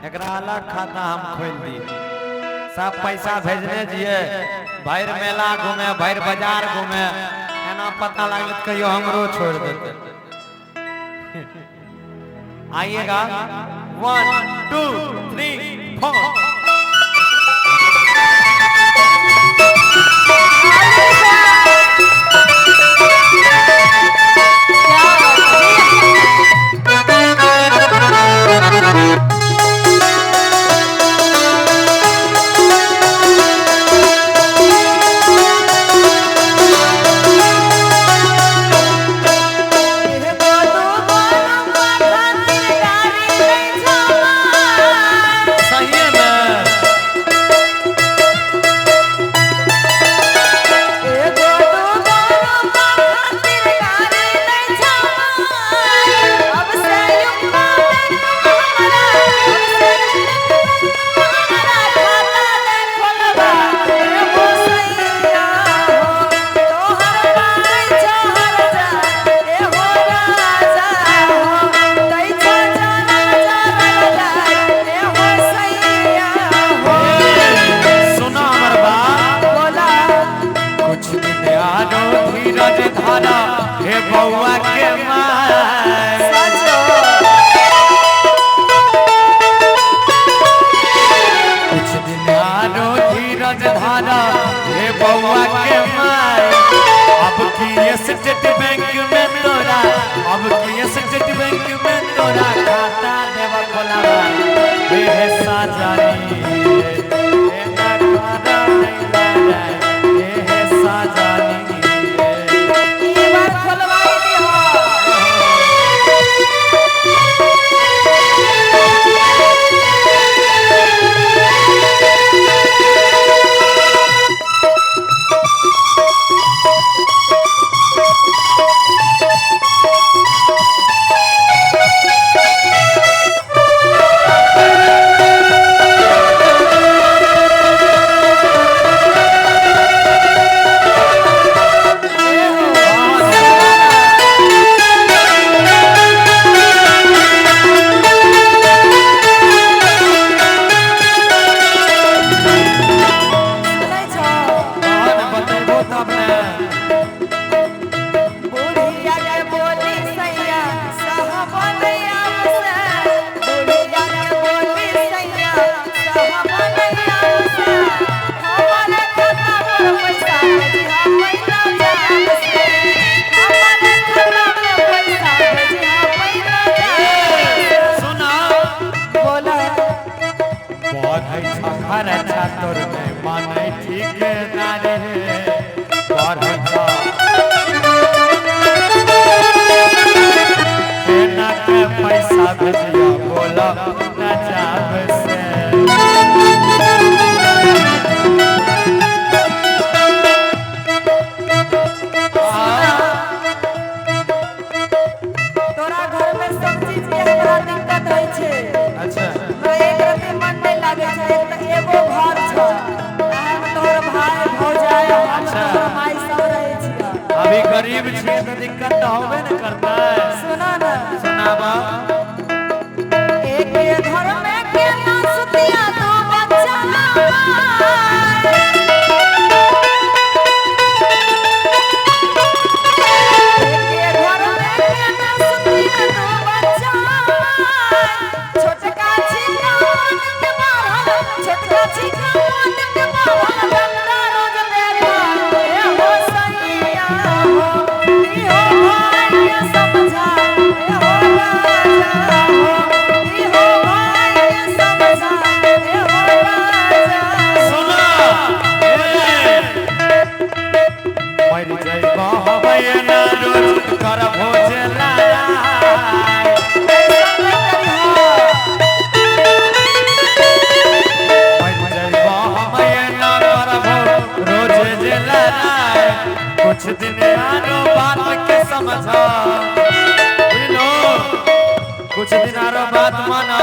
एकरा अलग खाता हम खोल दी। सब पैसा भेजने दिए, भैर मेला घूमे, भैर बाजार घूमे, एना पता लगे तो कहियो हमरो छोड़ देते। आइएगा 1 2 3 4। हे बउआ के कुछ दिन आरो धीरज धारा, हे बउआ के माय। अब की स्टेट बैंक में तोरा, अब की स्टेट बैंक में तोरा खाता देवा खोलावा, हे साजानी हे नगारा नहीं लाए, हे साजानी अच्छा तोर में माने ठीक ना रहे ना के पैसा भेजिया बोला ना जाब से तोरा घर में सब चीज के हमरा दिक्कत है छे। अच्छा तो एक रति मन नहीं लागे छे, एगो घर छ, हम तोर भाई भौजाई, हम तोर माई सब रहे छिया। अभी गरीब छी तो दिक्कत तो होबे न करता है। सुना ना, सुनाबा एक घर में के ना सुतिया तो बच्चा कुछ दिन आरो बात के समझा, कुछ दिन आरो बात माना,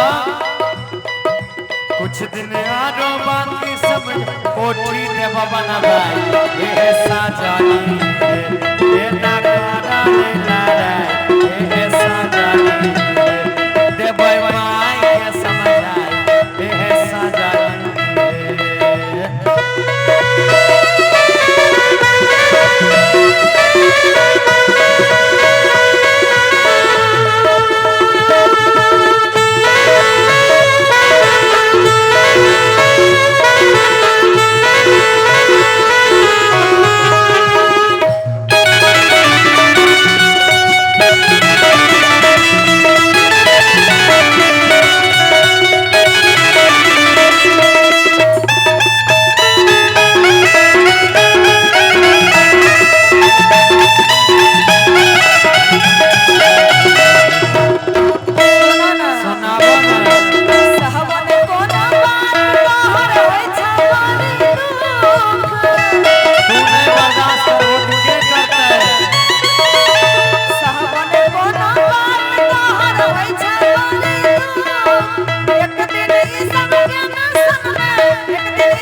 कुछ दिन आरो बात की समझ कोठी देवा बना भाई ये साजानी ये नगारा ले ला रे ये साजानी देवा भाई ये समझ आए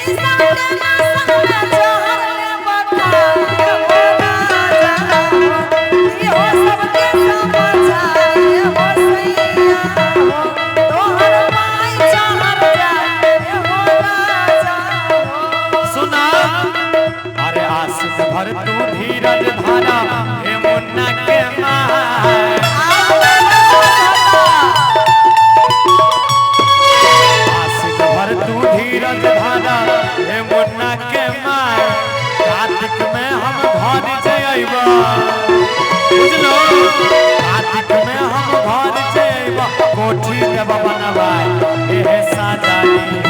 शीशा के नशा में जहर ले बता हो राजा इहो सबके समझाए हो सैया हो तोहर माई जहर जाए हो राजा हो सुना अरे आशिक भर तू धीरज धारा हे मुन्ना के माय आशिक भर तू धीरज धारा हे मुन्ना के माय कार्तिक में हम घर जइबा बुझलो कार्तिक में हम घर जइबा कोठी देब बनवाए हे साजानी